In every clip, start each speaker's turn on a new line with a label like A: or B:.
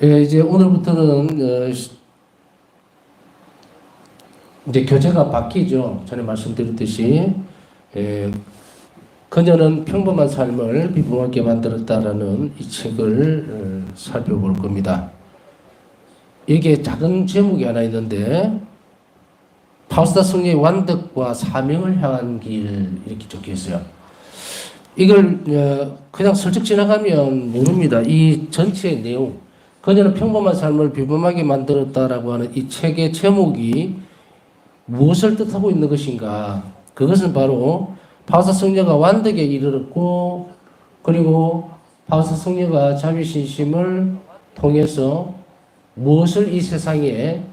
A: 예, 이제 오늘부터는 이제 교재가 바뀌죠. 전에 말씀드렸듯이 그녀는 평범한 삶을 비범하게 만들었다라는 이 책을 살펴볼 겁니다. 이게 작은 제목이 하나 있는데 파우스타 성녀의 완덕과 사명을 향한 길 이렇게 적혀 있어요. 이걸 그냥 슬쩍 지나가면 모릅니다. 이 전체의 내용, 그녀는 평범한 삶을 비범하게 만들었다라고 하는 이 책의 제목이 무엇을 뜻하고 있는 것인가? 그것은 바로 파우스타 성녀가 완덕에 이르렀고, 그리고 파우스타 성녀가 자비신심을 통해서 무엇을 이 세상에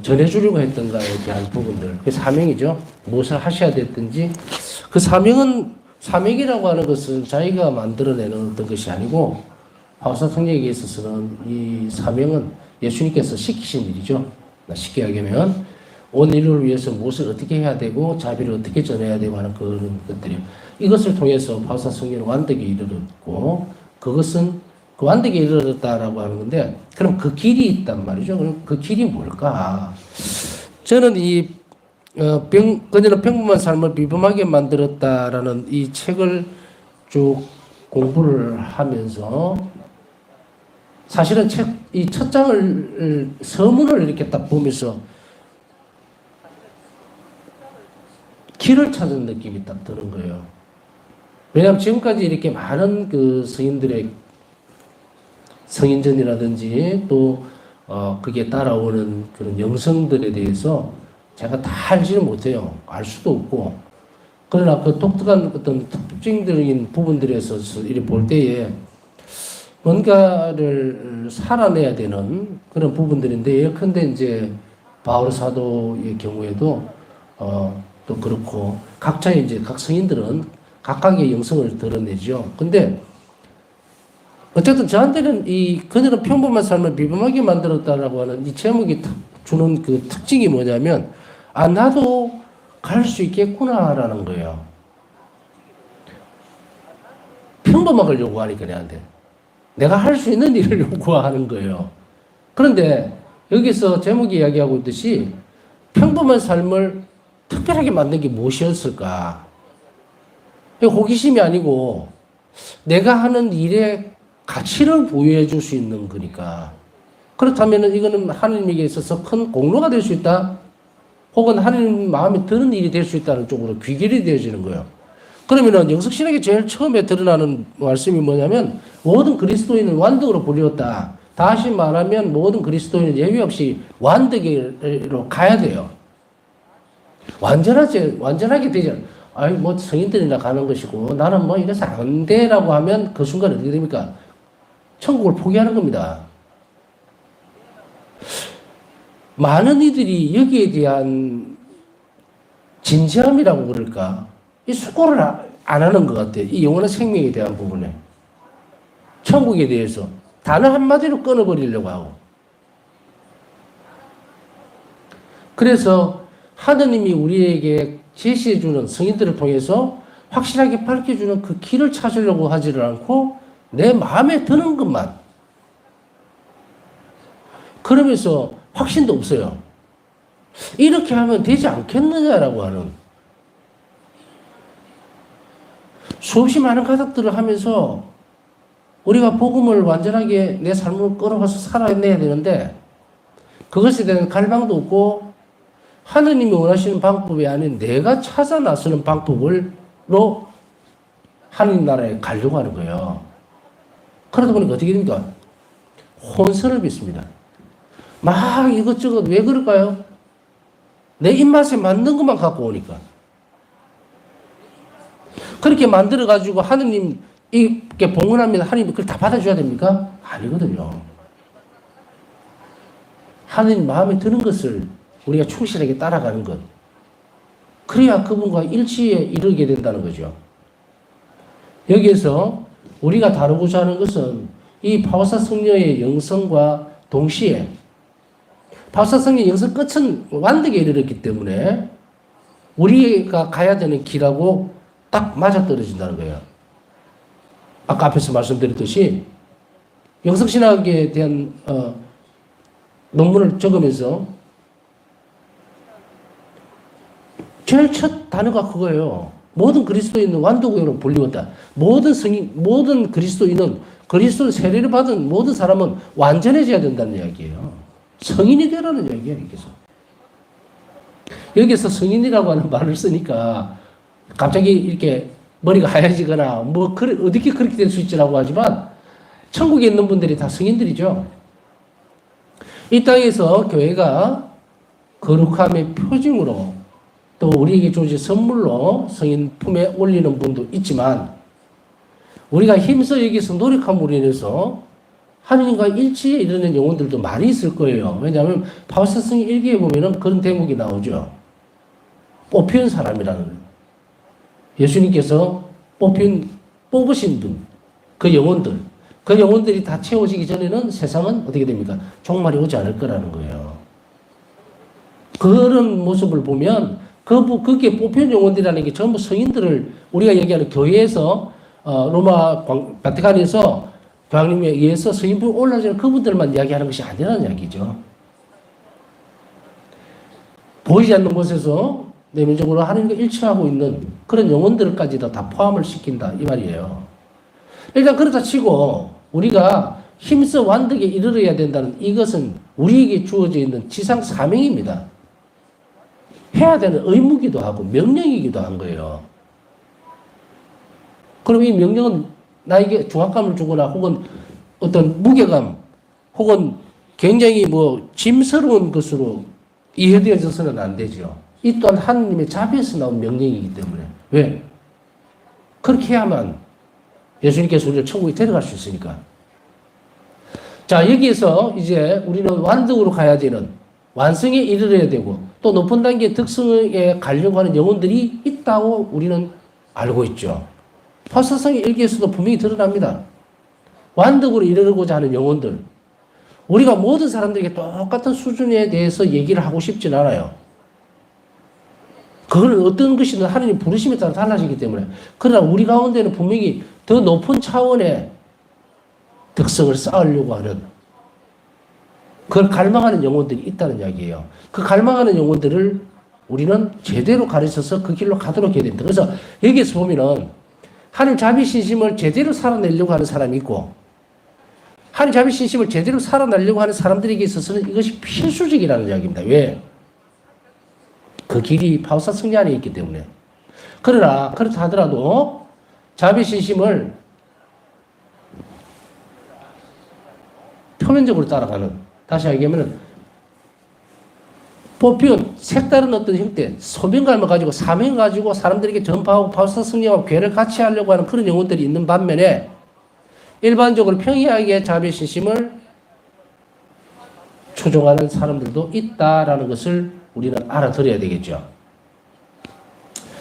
A: 전해주려고 했던가에 대한 부분들, 그 사명이죠. 무엇을 하셔야 됐든지 그 사명이라고 하는 것은 자기가 만들어내는 어떤 것이 아니고 파우스타 성녀에게 있어서는 이 사명은 예수님께서 시키신 일이죠. 쉽게 얘기하면 온 인류를 위해서 무엇을 어떻게 해야 되고 자비를 어떻게 전해야 되고 하는 그런 것들이요. 이것을 통해서 파우스타 성녀는 완덕에 이르렀고, 그것은 그 완덕에 이르렀다라고 하는 건데, 그럼 그 길이 있단 말이죠. 그럼 그 길이 뭘까? 저는 그녀는 평범한 삶을 비범하게 만들었다라는 이 책을 쭉 공부를 하면서 사실은 이 첫 장을 서문을 이렇게 딱 보면서 길을 찾은 느낌이 딱 드는 거예요. 왜냐하면 지금까지 이렇게 많은 그 성인들의 성인전이라든지 또 그게 따라오는 그런 영성들에 대해서 제가 다 알지는 못해요. 알 수도 없고. 그러나 그 독특한 어떤 특징적인 부분들에서 이렇게 볼 때에 뭔가를 살아내야 되는 그런 부분들인데, 예컨대 이제 바울 사도의 경우에도 또 그렇고, 각자의 이제 각 성인들은 각각의 영성을 드러내죠. 근데 어쨌든 저한테는 그녀는 평범한 삶을 비범하게 만들었다라고 하는 이 제목이 주는 그 특징이 뭐냐면, 나도 갈 수 있겠구나라는 거예요. 평범하게 요구하니까 내한테. 내가 할 수 있는 일을 요구하는 거예요. 그런데 여기서 제목이 이야기하고 있듯이 평범한 삶을 특별하게 만든 게 무엇이었을까? 호기심이 아니고 내가 하는 일에 가치를 부여해 줄 수 있는 거니까. 그렇다면 이거는 하나님에게 있어서 큰 공로가 될 수 있다? 혹은 하나님 마음에 드는 일이 될 수 있다는 쪽으로 귀결이 되어지는 거예요. 그러면은 영성신학에 제일 처음에 드러나는 말씀이 뭐냐면, 모든 그리스도인은 완덕으로 불렸다. 다시 말하면 모든 그리스도인은 예외 없이 완덕으로 가야 돼요. 완전하게 되죠. 뭐 성인들이나 가는 것이고 나는 뭐 이래서 안 돼라고 하면 그 순간 어떻게 됩니까? 천국을 포기하는 겁니다. 많은 이들이 여기에 대한 진지함이라고 그럴까? 이 숙고를 안 하는 것 같아요. 이 영원한 생명에 대한 부분에. 천국에 대해서 단어 한마디로 끊어버리려고 하고. 그래서 하느님이 우리에게 제시해주는 성인들을 통해서 확실하게 밝혀주는 그 길을 찾으려고 하지를 않고 내 마음에 드는 것만. 그러면서 확신도 없어요. 이렇게 하면 되지 않겠느냐라고 하는. 수없이 많은 가닥들을 하면서 우리가 복음을 완전하게 내 삶을 끌어가서 살아내야 되는데, 그것에 대한 갈망도 없고 하느님이 원하시는 방법이 아닌 내가 찾아 나서는 방법으로 하느님 나라에 가려고 하는 거예요. 그러다 보니까 어떻게 됩니까? 혼선을 빚습니다. 막 이것저것. 왜 그럴까요? 내 입맛에 맞는 것만 갖고 오니까. 그렇게 만들어가지고 하느님 이렇게 봉헌하면 하느님이 그걸 다 받아줘야 됩니까? 아니거든요. 하느님 마음에 드는 것을 우리가 충실하게 따라가는 것. 그래야 그분과 일치에 이르게 된다는 거죠. 여기에서 우리가 다루고자 하는 것은 이 파우스타 성녀의 영성과 동시에, 파우스타 성녀의 영성 끝은 완덕에 이르렀기 때문에 우리가 가야 되는 길하고 딱 맞아떨어진다는 거예요. 아까 앞에서 말씀드렸듯이 영성신학에 대한 논문을 적으면서 제일 첫 단어가 그거예요. 모든 그리스도인은 완도교로 불리웠다. 모든 그리스도인은 그리스도 세례를 받은 모든 사람은 완전해져야 된다는 이야기예요. 성인이 되라는 이야기예요. 여기서 성인이라고 하는 말을 쓰니까 갑자기 이렇게 머리가 하얘지거나 어떻게 그렇게 될 수 있지라고 하지만 천국에 있는 분들이 다 성인들이죠. 이 땅에서 교회가 거룩함의 표징으로 또 우리에게 주어진 선물로 성인 품에 올리는 분도 있지만 우리가 힘써 여기서 노력함으로 인해서 하느님과 일치에 이르는 영혼들도 많이 있을 거예요. 왜냐하면 바울사성 일기에 보면은 그런 대목이 나오죠. 뽑힌 사람이라는 예수님께서 뽑으신 분, 그 영혼들이 다 채워지기 전에는 세상은 어떻게 됩니까? 종말이 오지 않을 거라는 거예요. 그런 모습을 보면 그게 뽑힌 영혼들이라는 게 전부 성인들을 우리가 얘기하는 교회에서 로마 바티칸에서 교황님에 의해서 성인품이 올라지는 그분들만 이야기하는 것이 아니라는 이야기죠. 보이지 않는 곳에서 내면적으로 하나님과 일치하고 있는 그런 영혼들까지도 다 포함을 시킨다 이 말이에요. 일단 그렇다 치고 우리가 힘써 완득에 이르러야 된다는 이것은 우리에게 주어져 있는 지상 사명입니다. 해야 되는 의무기도 하고 명령이기도 한 거예요. 그럼 이 명령은 나에게 중압감을 주거나 혹은 어떤 무게감 혹은 굉장히 짐스러운 것으로 이해되어져서는 안 되죠. 이 또한 하나님의 자비에서 나온 명령이기 때문에. 왜? 그렇게 해야만 예수님께서 우리를 천국에 데려갈 수 있으니까. 자, 여기에서 이제 우리는 완등으로 가야 되는 완성에 이르러야 되고 또 높은 단계의 덕성에 가려고 하는 영혼들이 있다고 우리는 알고 있죠. 바울사성의 일기에서도 분명히 드러납니다. 완덕으로 이르고자 하는 영혼들. 우리가 모든 사람들에게 똑같은 수준에 대해서 얘기를 하고 싶진 않아요. 그건 어떤 것이든 하나님 부르심에 따라 달라지기 때문에. 그러나 우리 가운데는 분명히 더 높은 차원의 덕성을 쌓으려고 하는 그걸 갈망하는 영혼들이 있다는 이야기예요. 그 갈망하는 영혼들을 우리는 제대로 가르쳐서 그 길로 가도록 해야 됩니다. 그래서 여기에서 보면은 하나님 자비신심을 제대로 살아내려고 하는 사람이 있고 하나님 자비신심을 제대로 살아내려고 하는 사람들에게 있어서는 이것이 필수적이라는 이야기입니다. 왜? 그 길이 바울사 성리 안에 있기 때문에. 그러나 그렇다 하더라도 자비신심을 표면적으로 따라가는, 다시 얘기하면 뽑힌 색다른 어떤 형태, 소명감을 가지고 사명 가지고 사람들에게 전파하고 바울사 성령과 교회를 같이 하려고 하는 그런 영혼들이 있는 반면에 일반적으로 평이하게 자비신심을 추종하는 사람들도 있다라는 것을 우리는 알아들어야 되겠죠.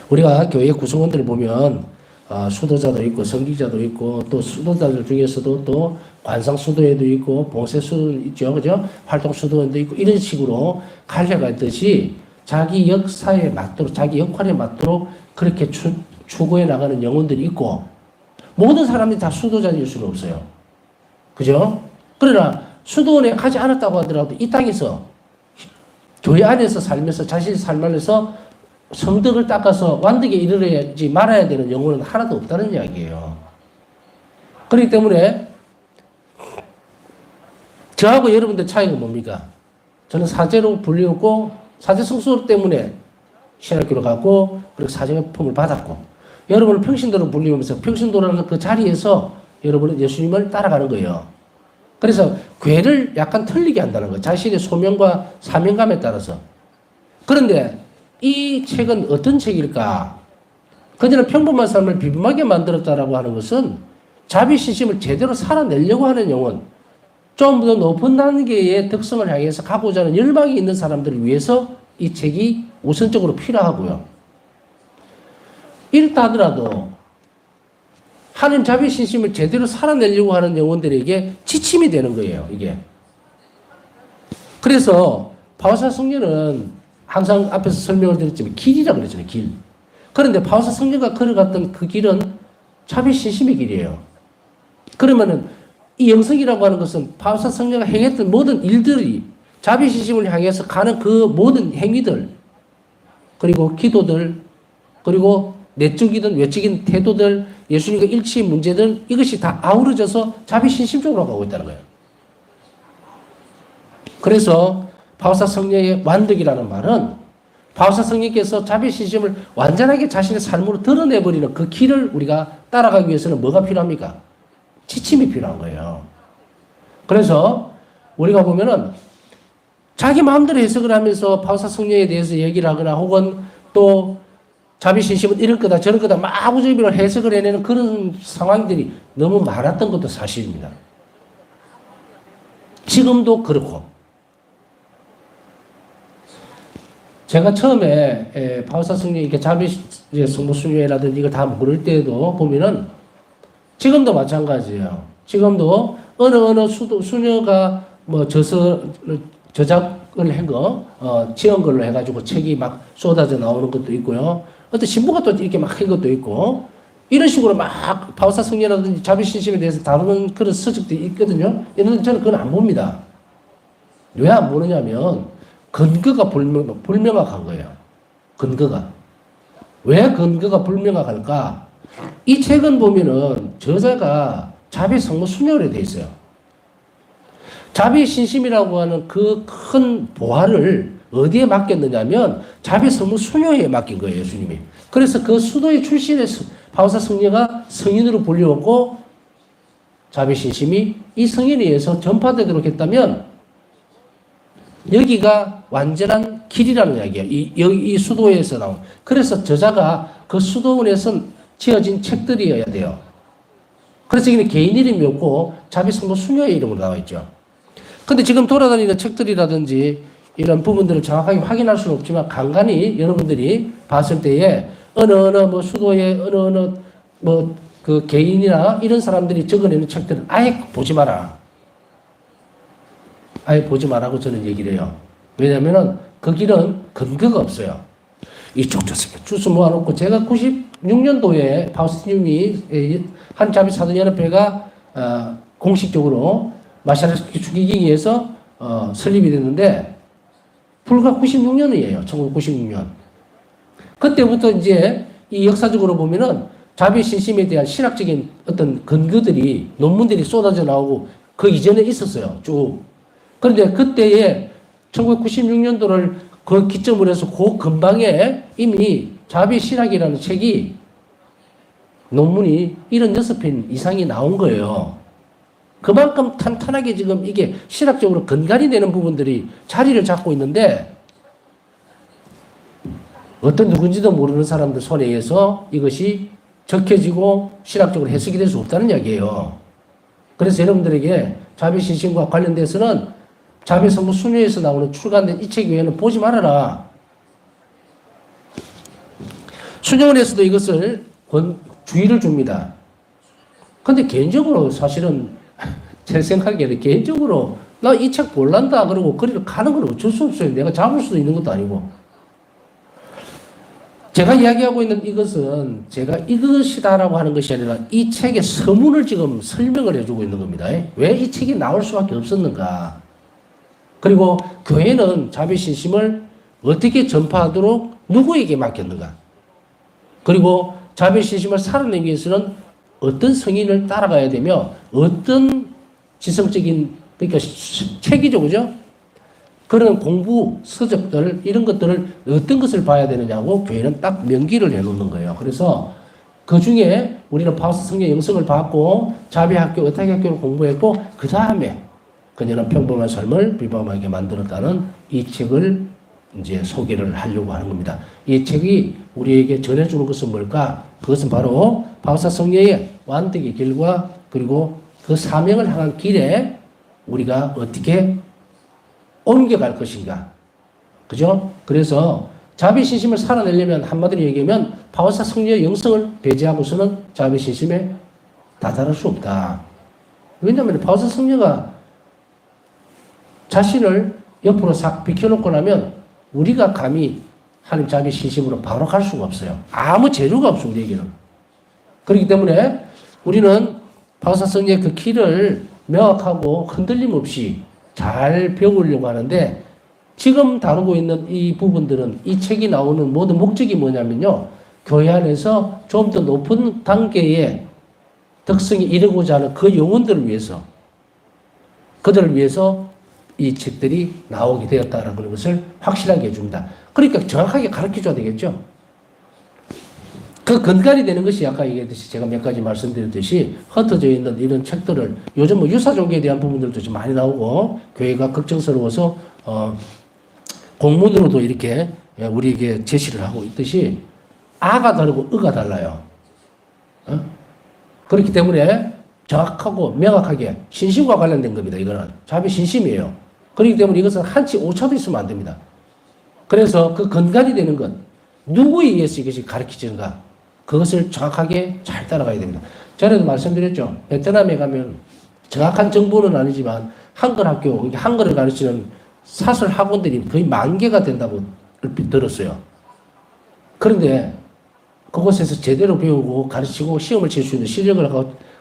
A: 우리가 교회 구성원들을 보면 수도자도 있고 성기자도 있고 또 수도자들 중에서도 또 관상 수도회도 있고 봉쇄 수도도 있죠, 그죠? 활동 수도원도 있고 이런 식으로 갈려가듯이 자기 역사에 맞도록 자기 역할에 맞도록 그렇게 추구해 나가는 영혼들이 있고 모든 사람들이 다 수도자일 수는 없어요, 그죠? 그러나 수도원에 가지 않았다고 하더라도 이 땅에서 교회 안에서 살면서 자신의 삶 안에서 성덕을 닦아서 완덕에 이르러야지 말아야 되는 영혼은 하나도 없다는 이야기예요. 그렇기 때문에 저하고 여러분들 차이가 뭡니까? 저는 사제로 불리웠고 사제 성수 때문에 신학교로 갔고 그리고 사제의 품을 받았고 여러분은 평신도로 불리우면서 평신도라는 그 자리에서 여러분은 예수님을 따라가는 거예요. 그래서 괴를 약간 틀리게 한다는 거예요. 자신의 소명과 사명감에 따라서. 그런데 이 책은 어떤 책일까? 그들은 평범한 삶을 비범하게 만들었다라고 하는 것은 자비신심을 제대로 살아내려고 하는 영혼, 좀 더 높은 단계의 덕성을 향해서 가고자 하는 열망이 있는 사람들을 위해서 이 책이 우선적으로 필요하고요. 이렇다 하더라도 하나님 자비신심을 제대로 살아내려고 하는 영혼들에게 지침이 되는 거예요, 이게. 그래서 바울사 성령은 항상 앞에서 설명을 드렸지만 길이라고 그랬잖아요, 길. 그런데 바울사 성령가 걸어갔던 그 길은 자비신심의 길이에요. 그러면은 이 영성이라고 하는 것은 바울사 성녀가 행했던 모든 일들이 자비신심을 향해서 가는 그 모든 행위들, 그리고 기도들, 그리고 내적이든 외적인 태도들, 예수님과 일치의 문제들, 이것이 다 아우러져서 자비신심 쪽으로 가고 있다는 거예요. 그래서 바울사 성녀의 완득이라는 말은 바울사 성령께서 자비신심을 완전하게 자신의 삶으로 드러내버리는 그 길을 우리가 따라가기 위해서는 뭐가 필요합니까? 지침이 필요한 거예요. 그래서 우리가 보면은 자기 마음대로 해석을 하면서 바울사 성령에 대해서 얘기를 하거나 혹은 또 자비신심은 이럴 거다 저럴 거다 마구잡이로 해석을 해내는 그런 상황들이 너무 많았던 것도 사실입니다. 지금도 그렇고. 제가 처음에 바울사 성령 이렇게 자비 성모 수녀라든지 이걸 다 모를 때도 보면은 지금도 마찬가지예요. 지금도 어느 수녀가 뭐 저작을 한 거, 지은 걸로 해가지고 책이 막 쏟아져 나오는 것도 있고요. 어떤 신부가 또 이렇게 막 한 것도 있고, 이런 식으로 막 바울사 성녀라든지 자비신심에 대해서 다루는 그런 서적들이 있거든요. 이런 저는 그건 안 봅니다. 왜 안 보느냐면, 근거가 불명확한 거예요. 근거가. 왜 근거가 불명확할까? 이 책은 보면은 저자가 자비 성모 수녀로 되어 있어요. 자비 신심이라고 하는 그 큰 보화를 어디에 맡겼느냐면 자비 성모 수녀에 맡긴 거예요, 예수님이. 그래서 그 수도의 출신의 바울사 성녀가 성인으로 불려왔고 자비 신심이 이 성인에 의해서 전파되도록 했다면 여기가 완전한 길이라는 이야기예요. 이 수도에서 나온. 그래서 저자가 그 수도원에서 지어진 책들이어야 돼요. 그래서 여기는 개인 이름이 없고 자비 성모 수녀의 이름으로 나와 있죠. 근데 지금 돌아다니는 책들이라든지 이런 부분들을 정확하게 확인할 수는 없지만 간간히 여러분들이 봤을 때에 어느 뭐 수도에 어느 뭐 그 개인이나 이런 사람들이 적어내는 책들은 아예 보지 마라. 아예 보지 말라고 저는 얘기를 해요. 왜냐면은 그 길은 근거가 없어요. 이쪽 저쪽 주스 모아놓고 제가 96년도에 바우스님이 한 자비 사도연합회가 공식적으로 마샤르스키 추기기에서 설립이 됐는데 불과 96년이에요. 1996년. 그때부터 이제 이 역사적으로 보면은 자비 신심에 대한 신학적인 어떤 근거들이 논문들이 쏟아져 나오고 그 이전에 있었어요. 쭉. 그런데 그때에 1996년도를 그 기점으로 해서 그 근방에 이미 자비 신학이라는 책이 논문이 76편 이상이 나온 거예요. 그만큼 탄탄하게 지금 이게 신학적으로 근간이 되는 부분들이 자리를 잡고 있는데 어떤 누군지도 모르는 사람들 손에 의해서 이것이 적혀지고 신학적으로 해석이 될 수 없다는 이야기예요. 그래서 여러분들에게 자비 신심과 관련돼서는 자비 성모 수녀에서 나오는 출간된 이 책 외에는 보지 말아라. 수녀원에서도 이것을 주의를 줍니다. 근데 개인적으로 사실은 제 생각에는 개인적으로 나 이 책 볼란다 그러고 거리를 가는 건 어쩔 수 없어요. 내가 잡을 수도 있는 것도 아니고. 제가 이야기하고 있는 이것은 제가 이것이다라고 하는 것이 아니라 이 책의 서문을 지금 설명을 해주고 있는 겁니다. 왜 이 책이 나올 수밖에 없었는가. 그리고 교회는 자비 신심을 어떻게 전파하도록 누구에게 맡겼는가. 그리고 자비 신심을 살아내기 위해서는 어떤 성인을 따라가야 되며 어떤 지성적인 그러니까 체계죠, 그죠? 그런 공부 서적들 이런 것들을 어떤 것을 봐야 되느냐고 교회는 딱 명기를 해놓는 거예요. 그래서 그 중에 우리는 바울사 성령 영성을 받고 자비학교, 의탁학교를 공부했고 그 다음에 그녀는 평범한 삶을 비범하게 만들었다는 이 책을 이제 소개를 하려고 하는 겁니다. 이 책이 우리에게 전해주는 것은 뭘까? 그것은 바로 바울사 성령의 완득의 길과 그리고 그 사명을 향한 길에 우리가 어떻게 옮겨갈 것인가. 그죠? 그래서 자비신심을 살아내려면 한마디로 얘기하면 바울사 성령의 영성을 배제하고서는 자비신심에 다다를 수 없다. 왜냐하면 바울사 성령가 자신을 옆으로 싹 비켜놓고 나면 우리가 감히 하나님 자비신심으로 바로 갈 수가 없어요. 아무 재료가 없어 우리에게는. 그렇기 때문에 우리는 바울사 성령의 그 길을 명확하고 흔들림 없이 잘 배우려고 하는데 지금 다루고 있는 이 부분들은 이 책이 나오는 모든 목적이 뭐냐면요. 교회 안에서 좀 더 높은 단계의 덕성에 이르고자 하는 그 영혼들을 위해서 그들을 위해서 이 책들이 나오게 되었다는 것을 확실하게 해줍니다. 그러니까 정확하게 가르쳐줘야 되겠죠. 그 근간이 되는 것이 아까 얘기했듯이 제가 몇 가지 말씀드렸듯이 흩어져 있는 이런 책들을 요즘 뭐 유사종교에 대한 부분들도 좀 많이 나오고 교회가 걱정스러워서 공문으로도 이렇게 우리에게 제시를 하고 있듯이 아가 다르고 의가 달라요. 그렇기 때문에 정확하고 명확하게 신심과 관련된 겁니다. 이거는 자비 신심이에요. 그렇기 때문에 이것은 한치 오차도 있으면 안 됩니다. 그래서 그 근간이 되는 것 누구에 의해서 이것이 가르쳐지는가 그것을 정확하게 잘 따라가야 됩니다. 전에도 말씀드렸죠. 베트남에 가면 정확한 정보는 아니지만 한글 학교, 한글을 가르치는 사설 학원들이 거의 10,000개가 된다고 들었어요. 그런데 그곳에서 제대로 배우고 가르치고 시험을 칠 수 있는 실력을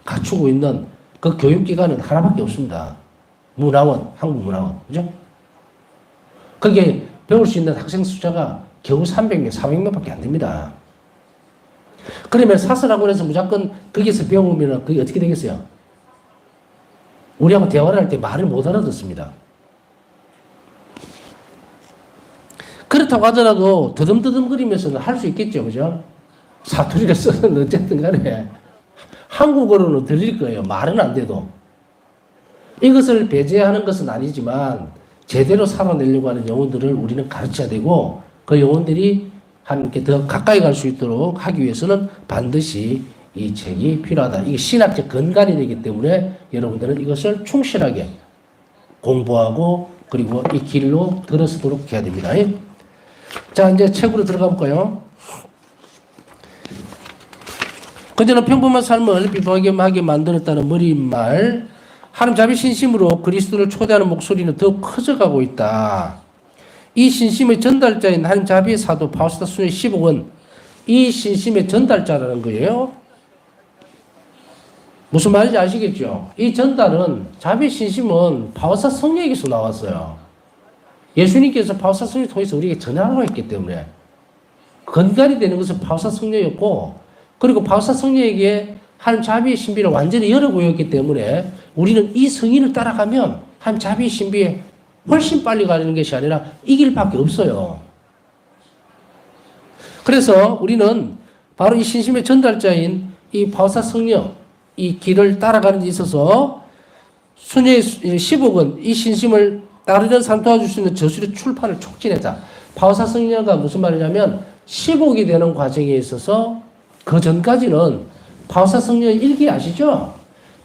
A: 갖추고 있는 그 교육기관은 하나밖에 없습니다. 문화원, 한국문화원. 그죠? 거기에 배울 수 있는 학생 숫자가 겨우 300명, 400명밖에 안 됩니다. 그러면 사설학원에서 무조건 거기서 배우면 그게 어떻게 되겠어요? 우리하고 대화를 할 때 말을 못 알아듣습니다. 그렇다고 하더라도 더듬더듬거리면서는 할 수 있겠죠. 그죠? 사투리를 쓰는 어쨌든 간에 한국어로는 들릴 거예요. 말은 안 돼도. 이것을 배제하는 것은 아니지만 제대로 살아내려고 하는 영혼들을 우리는 가르쳐야 되고 그 영혼들이 함께 더 가까이 갈 수 있도록 하기 위해서는 반드시 이 책이 필요하다. 이게 신학적 근간이 되기 때문에 여러분들은 이것을 충실하게 공부하고 그리고 이 길로 들어서도록 해야 됩니다. 자, 이제 책으로 들어가 볼까요? 그저는 평범한 삶을 비범하게 만들었다는 머릿말 하나님 자비 신심으로 그리스도를 초대하는 목소리는 더 커져가고 있다. 이 신심의 전달자인 하나님 자비의 사도 파우스타 수녀의 15권 이 신심의 전달자라는 거예요. 무슨 말인지 아시겠죠? 이 전달은 자비 신심은 파우스타 성령에게서 나왔어요. 예수님께서 파우스타 성령을 통해서 우리에게 전하라고 했기 때문에 근간이 되는 것은 파우스타 성령이었고 그리고 파우스타 성령에게 하나님 자비의 신비를 완전히 열어보였기 때문에 우리는 이 성인을 따라가면 하나님 자비의 신비에 훨씬 빨리 가는 것이 아니라 이 길밖에 없어요. 그래서 우리는 바로 이 신심의 전달자인 이 파우스타 성령 이 길을 따라가는 데 있어서 수녀의 15권 이 신심을 따르는 사람 도와줄 수 있는 저술의 출판을 촉진했다. 파우스타 성령가 무슨 말이냐면 15기 되는 과정에 있어서 그 전까지는 파우스타 성령의 일기 아시죠?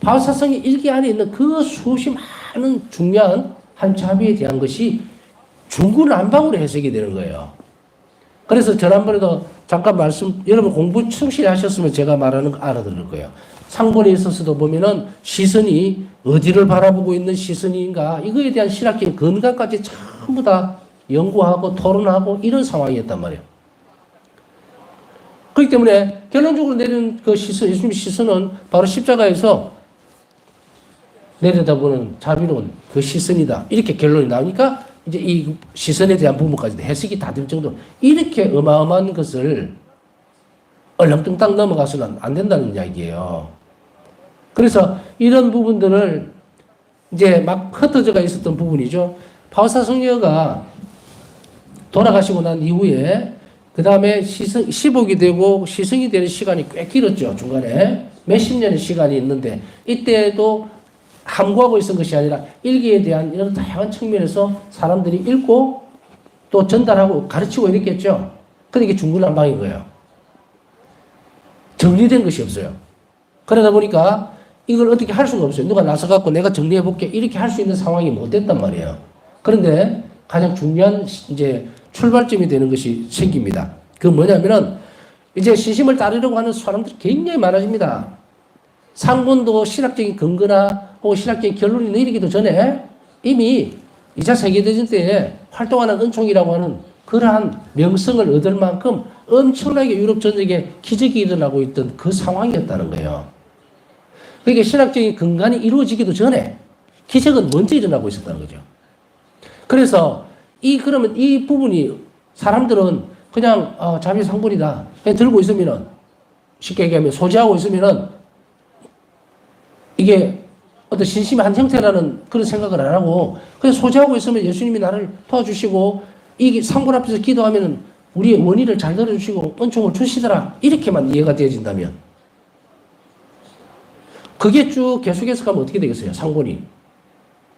A: 파우스타 성령 일기 안에 있는 그 수없이 많은 중요한 한 자비에 대한 것이 중구난방으로 해석이 되는 거예요. 그래서 지난번에도 잠깐 여러분 공부 충실히 하셨으면 제가 말하는 거 알아들을 거예요. 상본에 있어서도 보면은 시선이 어디를 바라보고 있는 시선인가 이거에 대한 신학적인 근간까지 전부 다 연구하고 토론하고 이런 상황이었단 말이에요. 그렇기 때문에 결론적으로 내린 그 시선, 예수님의 시선은 바로 십자가에서 내려다보는 자비로운 그 시선이다. 이렇게 결론이 나오니까 이제 이 시선에 대한 부분까지 해석이 다 될 정도로 이렇게 어마어마한 것을 얼렁뚱땅 넘어가서는 안 된다는 이야기예요. 그래서 이런 부분들을 이제 막 흩어져가 있었던 부분이죠. 파우스타 성녀가 돌아가시고 난 이후에 그 다음에 15기 되고 시승이 되는 시간이 꽤 길었죠. 중간에 몇십 년의 시간이 있는데 이때도 함구하고 있었던 것이 아니라 일기에 대한 이런 다양한 측면에서 사람들이 읽고 또 전달하고 가르치고 이랬겠죠. 근데 이게 중구난방인 거예요. 정리된 것이 없어요. 그러다 보니까 이걸 어떻게 할 수가 없어요. 누가 나서갖고 내가 정리해볼게 이렇게 할 수 있는 상황이 못 됐단 말이에요. 그런데 가장 중요한 이제 출발점이 되는 것이 생깁니다. 그 뭐냐면은 이제 신심을 따르려고 하는 사람들이 굉장히 많아집니다. 상본도 신학적인 근거나 혹은 신학적인 결론이 내리기도 전에 이미 2차 세계대전 때에 활동하는 은총이라고 하는 그러한 명성을 얻을 만큼 엄청나게 유럽 전역에 기적이 일어나고 있던 그 상황이었다는 거예요. 그러니까 신학적인 근간이 이루어지기도 전에 기적은 먼저 일어나고 있었다는 거죠. 그래서 그러면 이 부분이 사람들은 그냥 자비상분이다. 그냥 들고 있으면은 쉽게 얘기하면 소지하고 있으면은 이게 어떤 신심의 한 형태라는 그런 생각을 안 하고 그냥 소지하고 있으면 예수님이 나를 도와주시고 이 상분 앞에서 기도하면은 우리의 원의를 잘 들어주시고 은총을 주시더라. 이렇게만 이해가 되어진다면 그게 쭉 계속해서 가면 어떻게 되겠어요? 상분이.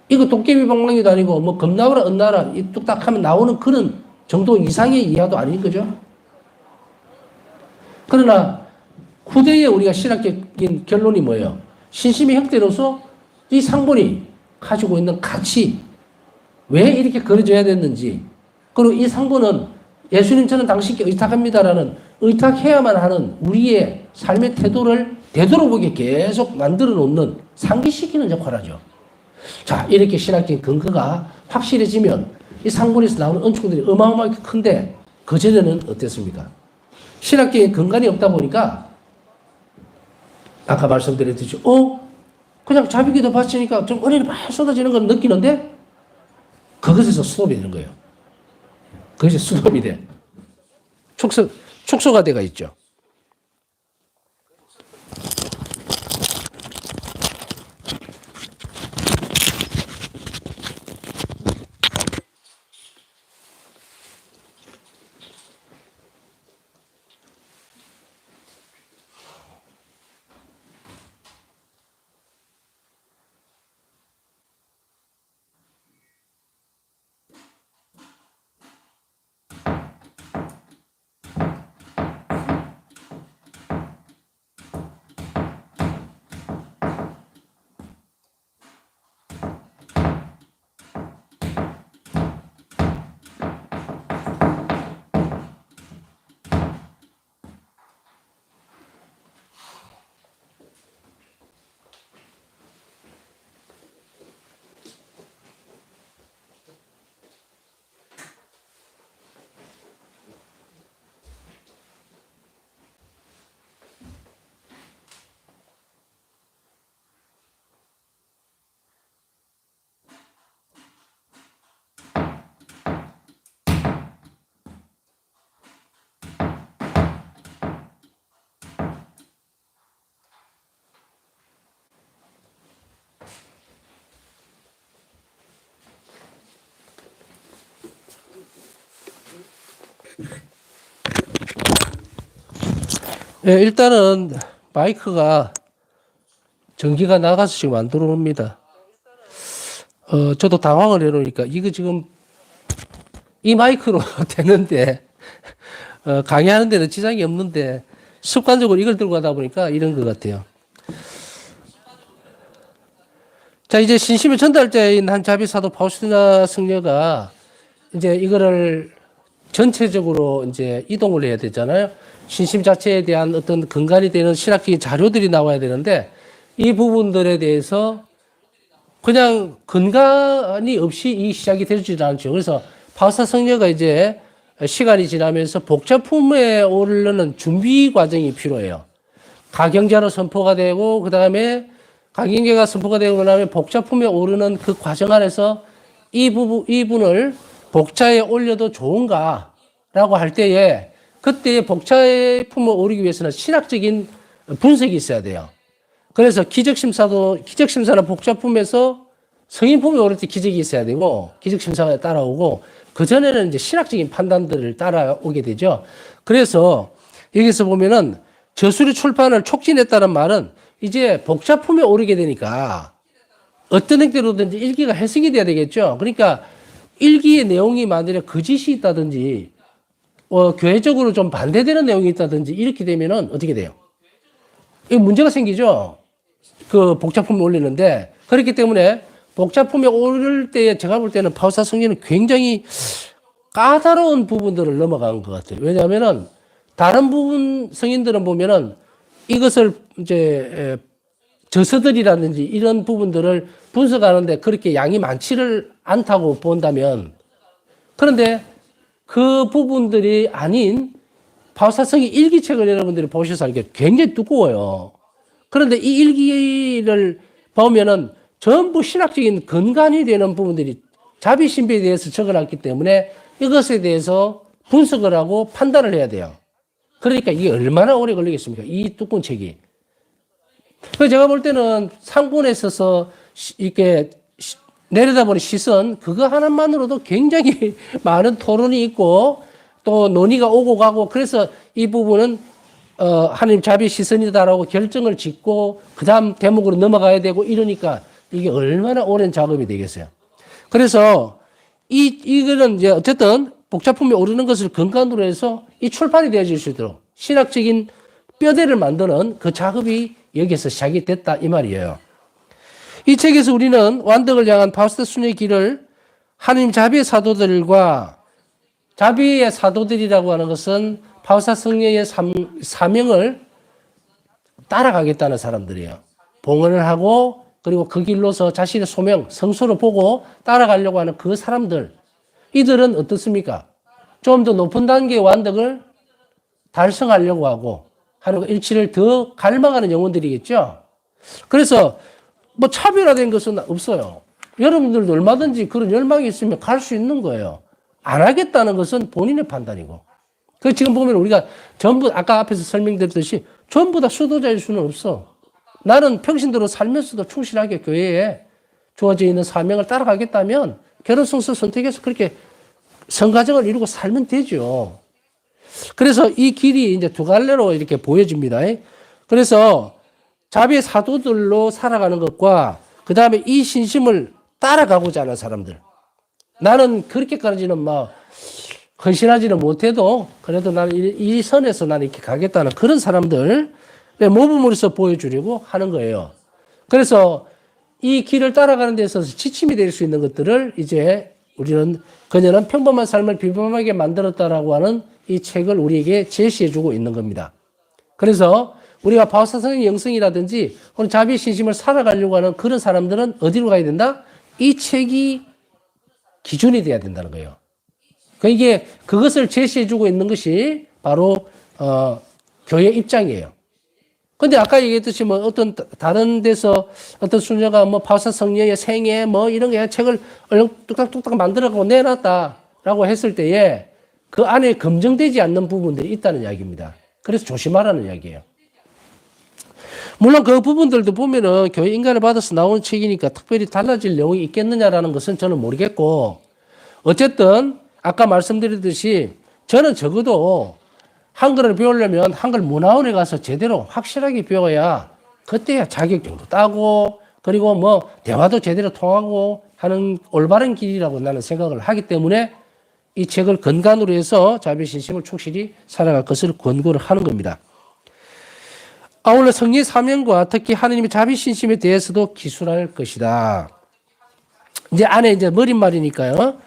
A: 이거 도깨비 방망이도 아니고 뭐 겁나라 은나라 이 뚝딱 하면 나오는 그런 정도 이상의 이해도 아닌 거죠. 그러나 후대에 우리가 신학적인 결론이 뭐예요? 신심의 형태로서 이 상본이 가지고 있는 가치, 왜 이렇게 그려져야 됐는지, 그리고 이 상본은 예수님 저는 당신께 의탁합니다라는 의탁해야만 하는 우리의 삶의 태도를 되돌아보게 계속 만들어 놓는 상기시키는 역할을 하죠. 자, 이렇게 신학적인 근거가 확실해지면 이 상본에서 나오는 은총들이 어마어마하게 큰데 그전에는 어땠습니까? 신학적인 근간이 없다 보니까 아까 말씀드렸듯이 그냥 자비기도 바치니까 좀 은혜가 막 쏟아지는 걸 느끼는데 그것에서 스톱이 되는 거예요. 그것이 스톱이 돼. 축소가 돼가 있죠. 예, 일단은 마이크가 전기가 나가서 지금 안 들어옵니다. 저도 당황을 해놓으니까 이거 지금 이 마이크로 되는데 강의하는 데는 지장이 없는데 습관적으로 이걸 들고 가다 보니까 이런 것 같아요. 자, 이제 신심의 전달자인 한 자비사도 파우스티나 승려가 이제 이거를 전체적으로 이제 이동을 해야 되잖아요. 신심 자체에 대한 어떤 근간이 되는 신학적인 자료들이 나와야 되는데 이 부분들에 대해서 그냥 근간이 없이 이 시작이 되지도 않죠. 그래서 파우스타 승려가 이제 시간이 지나면서 복자품에 오르는 준비 과정이 필요해요. 가경자로 선포가 되고 그 다음에 가경계가 선포가 되고 그다음에 복자품에 오르는 그 과정 안에서 이분을 복자에 올려도 좋은가라고 할 때에 그때의 복자품을 오르기 위해서는 신학적인 분석이 있어야 돼요. 그래서 기적심사는 복자품에서 성인품에 오를 때 기적이 있어야 되고 기적심사가 따라오고 그전에는 이제 신학적인 판단들을 따라오게 되죠. 그래서 여기서 보면은 저술의 출판을 촉진했다는 말은 이제 복자품에 오르게 되니까 어떤 형태로든지 일기가 해석이 돼야 되겠죠. 그러니까 일기의 내용이 만약에 거짓이 있다든지 교회적으로 좀 반대되는 내용이 있다든지 이렇게 되면은 어떻게 돼요? 이 문제가 생기죠. 그 복자품에 올리는데 그렇기 때문에 복자품에 오를 때에 제가 볼 때는 파우스타 승려는 굉장히 까다로운 부분들을 넘어간 것 같아요. 왜냐하면은 다른 부분 성인들은 보면은 이것을 이제 저서들이라든지 이런 부분들을 분석하는데 그렇게 양이 많지를 않다고 본다면 그런데 그 부분들이 아닌 파우스타 승려 일기책을 여러분들이 보셔서 알게 굉장히 두꺼워요. 그런데 이 일기를 보면은 전부 신학적인 근간이 되는 부분들이 자비신비에 대해서 적어놨기 때문에 이것에 대해서 분석을 하고 판단을 해야 돼요. 그러니까 이게 얼마나 오래 걸리겠습니까? 이 두꺼운 책이. 그래서 제가 볼 때는 상권에 있어서 이렇게 내려다보는 시선, 그거 하나만으로도 굉장히 많은 토론이 있고 또 논의가 오고 가고, 그래서 이 부분은 하나님 자비 시선이다라고 결정을 짓고 그 다음 대목으로 넘어가야 되고 이러니까 이게 얼마나 오랜 작업이 되겠어요. 그래서 이거는 이제 어쨌든 복잡품이 오르는 것을 근간으로 해서 이 출판이 되어질 수 있도록 신학적인 뼈대를 만드는 그 작업이 여기서 시작이 됐다 이 말이에요. 이 책에서 우리는 완덕을 향한 파우스트 순례의 길을 하나님 자비의 사도들과 자비의 사도들이라고 하는 것은 파우스트 성령의 사명을 따라가겠다는 사람들이에요. 봉헌을 하고 그리고 그 길로서 자신의 소명, 성소를 보고 따라가려고 하는 그 사람들. 이들은 어떻습니까? 좀 더 높은 단계의 완덕을 달성하려고 하고 하는 일치를 더 갈망하는 영혼들이겠죠. 그래서 뭐 차별화된 것은 없어요. 여러분들도 얼마든지 그런 열망이 있으면 갈 수 있는 거예요. 안 하겠다는 것은 본인의 판단이고. 그 지금 보면 우리가 전부 아까 앞에서 설명드렸듯이 전부 다 수도자일 수는 없어. 나는 평신도로 살면서도 충실하게 교회에 주어져 있는 사명을 따라가겠다면 결혼 성서 선택해서 그렇게 성가정을 이루고 살면 되죠. 그래서 이 길이 이제 두 갈래로 이렇게 보여집니다. 그래서 자비의 사도들로 살아가는 것과 그 다음에 이 신심을 따라가고자 하는 사람들. 나는 그렇게까지는 막 헌신하지는 못해도 그래도 나는 이 선에서 나는 이렇게 가겠다는 그런 사람들 모범으로서 보여주려고 하는 거예요. 그래서 이 길을 따라가는 데 있어서 지침이 될 수 있는 것들을 이제 우리는 그녀는 평범한 삶을 비범하게 만들었다라고 하는 이 책을 우리에게 제시해주고 있는 겁니다. 그래서 우리가 바오사성의 영성이라든지 혹은 자비의 신심을 살아가려고 하는 그런 사람들은 어디로 가야 된다? 이 책이 기준이 돼야 된다는 거예요. 이게 그것을 제시해주고 있는 것이 바로 교회 입장이에요. 근데 아까 얘기했듯이 뭐 어떤 다른 데서 어떤 수녀가 뭐 바오사 성녀의 생애 뭐 이런 게 책을 얼른 뚝딱뚝딱 만들어가고 내놨다라고 했을 때에 그 안에 검증되지 않는 부분들이 있다는 이야기입니다. 그래서 조심하라는 이야기예요. 물론 그 부분들도 보면은 교회 인간을 받아서 나온 책이니까 특별히 달라질 내용이 있겠느냐라는 것은 저는 모르겠고, 어쨌든 아까 말씀드렸듯이 저는 적어도 한글을 배우려면 한글 문화원에 가서 제대로 확실하게 배워야 그때야 자격증도 따고 그리고 뭐 대화도 제대로 통하고 하는 올바른 길이라고 나는 생각을 하기 때문에 이 책을 근간으로 해서 자비의 신심을 충실히 살아갈 것을 권고를 하는 겁니다. 아울러 성령의 사명과 특히 하느님의 자비 신심에 대해서도 기술할 것이다. 이제 안에 이제 머릿말이니까요.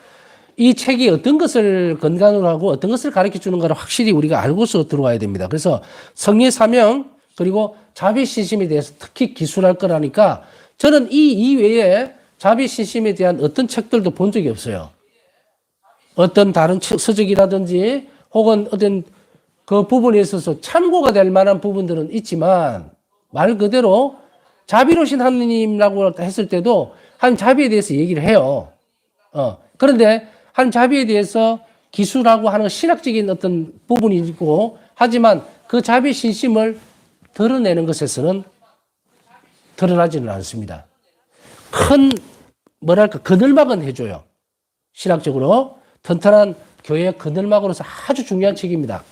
A: 이 책이 어떤 것을 근간으로 하고 어떤 것을 가르쳐 주는 가를 확실히 우리가 알고서 들어와야 됩니다. 그래서 성령의 사명 그리고 자비 신심에 대해서 특히 기술할 거라니까 저는 이 이외에 자비 신심에 대한 어떤 책들도 본 적이 없어요. 어떤 다른 서적이라든지 혹은 어떤 그 부분에 있어서 참고가 될 만한 부분들은 있지만 말 그대로 자비로우신 하느님이라고 했을 때도 한 자비에 대해서 얘기를 해요. 그런데 한 자비에 대해서 기술하고 하는 신학적인 어떤 부분이 있고 하지만 그 자비 신심을 드러내는 것에서는 드러나지는 않습니다. 큰 뭐랄까 그늘막은 해줘요. 신학적으로 튼튼한 교회의 그늘막으로서 아주 중요한 책입니다.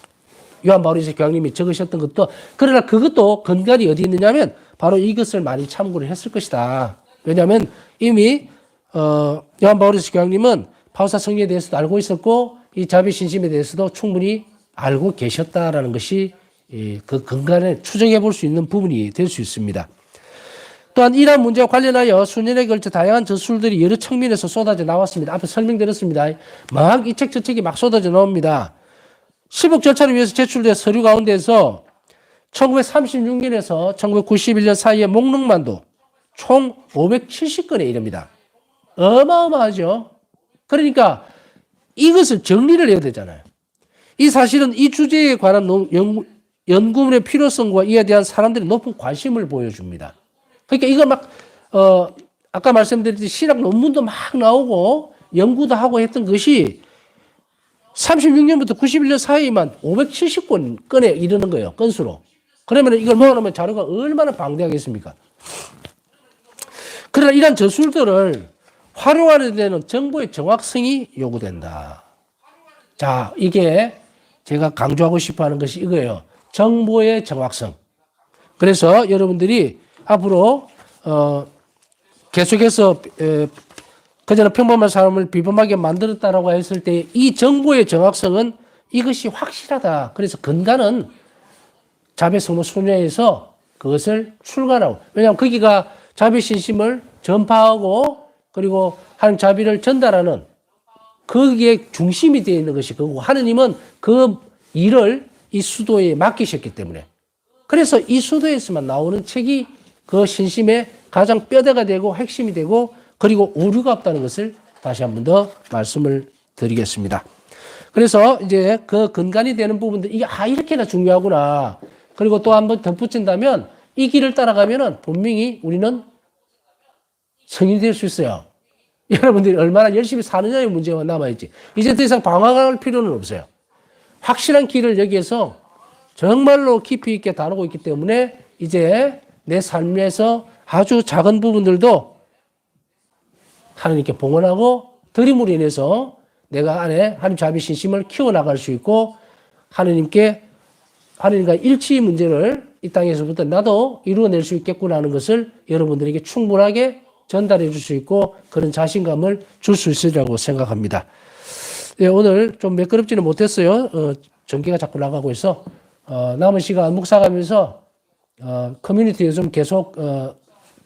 A: 요한 바오리스 교황님이 적으셨던 것도, 그러나 그것도 근간이 어디 있느냐면 바로 이것을 많이 참고를 했을 것이다. 왜냐하면 이미 요한 바오리스 교황님은 바오사 성령에 대해서도 알고 있었고 이 자비 신심에 대해서도 충분히 알고 계셨다라는 것이 그 근간에 추정해 볼 수 있는 부분이 될 수 있습니다. 또한 이러한 문제와 관련하여 수년에 걸쳐 다양한 저술들이 여러 측면에서 쏟아져 나왔습니다. 앞에 설명드렸습니다. 막 이 책 저 책이 막 쏟아져 나옵니다. 시복 절차를 위해서 제출된 서류 가운데서 1936년에서 1991년 사이에 목록만도 총 570건에 이릅니다. 어마어마하죠. 그러니까 이것을 정리를 해야 되잖아요. 이 사실은 이 주제에 관한 연구문의 필요성과 이에 대한 사람들이 높은 관심을 보여줍니다. 그러니까 이거 막 아까 말씀드렸듯이 신학 논문도 막 나오고 연구도 하고 했던 것이 36년부터 91년 사이에만 570건에 이르는 거예요. 건수로. 그러면 이걸 모아놓으면 자료가 얼마나 방대하겠습니까? 그러나 이런 저술들을 활용하는 데는 정보의 정확성이 요구된다. 자, 이게 제가 강조하고 싶어 하는 것이 이거예요. 정보의 정확성. 그래서 여러분들이 앞으로 계속해서 그저는 평범한 사람을 비범하게 만들었다라고 했을 때 이 정보의 정확성은 이것이 확실하다. 그래서 근간은 자배성모 순회에서 그것을 출간하고, 왜냐하면 거기가 자비 신심을 전파하고 그리고 하나님 자비를 전달하는 거기에 중심이 되어 있는 것이 그거고, 하느님은 그 일을 이 수도에 맡기셨기 때문에, 그래서 이 수도에서만 나오는 책이 그 신심의 가장 뼈대가 되고 핵심이 되고 그리고 오류가 없다는 것을 다시 한 번 더 말씀을 드리겠습니다. 그래서 이제 그 근간이 되는 부분들, 이게 이렇게나 중요하구나. 그리고 또 한 번 덧붙인다면 이 길을 따라가면은 분명히 우리는 성인이 될 수 있어요. 여러분들이 얼마나 열심히 사느냐의 문제가 남아있지. 이제 더 이상 방황할 필요는 없어요. 확실한 길을 여기에서 정말로 깊이 있게 다루고 있기 때문에 이제 내 삶에서 아주 작은 부분들도 하나님께 봉헌하고 드림으로 인해서 내가 안에 하나님 자비 신심을 키워나갈 수 있고 하나님과 일치 문제를 이 땅에서부터 나도 이루어낼 수 있겠구나 하는 것을 여러분들에게 충분하게 전달해 줄 수 있고 그런 자신감을 줄 수 있으리라고 생각합니다. 네, 오늘 좀 매끄럽지는 못했어요. 전기가 자꾸 나가고 있어. 남은 시간 묵상하면서 커뮤니티에 좀 계속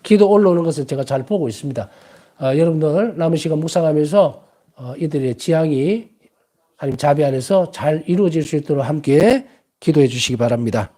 A: 기도 올라오는 것을 제가 잘 보고 있습니다. 여러분들 남은 시간 묵상하면서 이들의 지향이 하나님 자비 안에서 잘 이루어질 수 있도록 함께 기도해 주시기 바랍니다.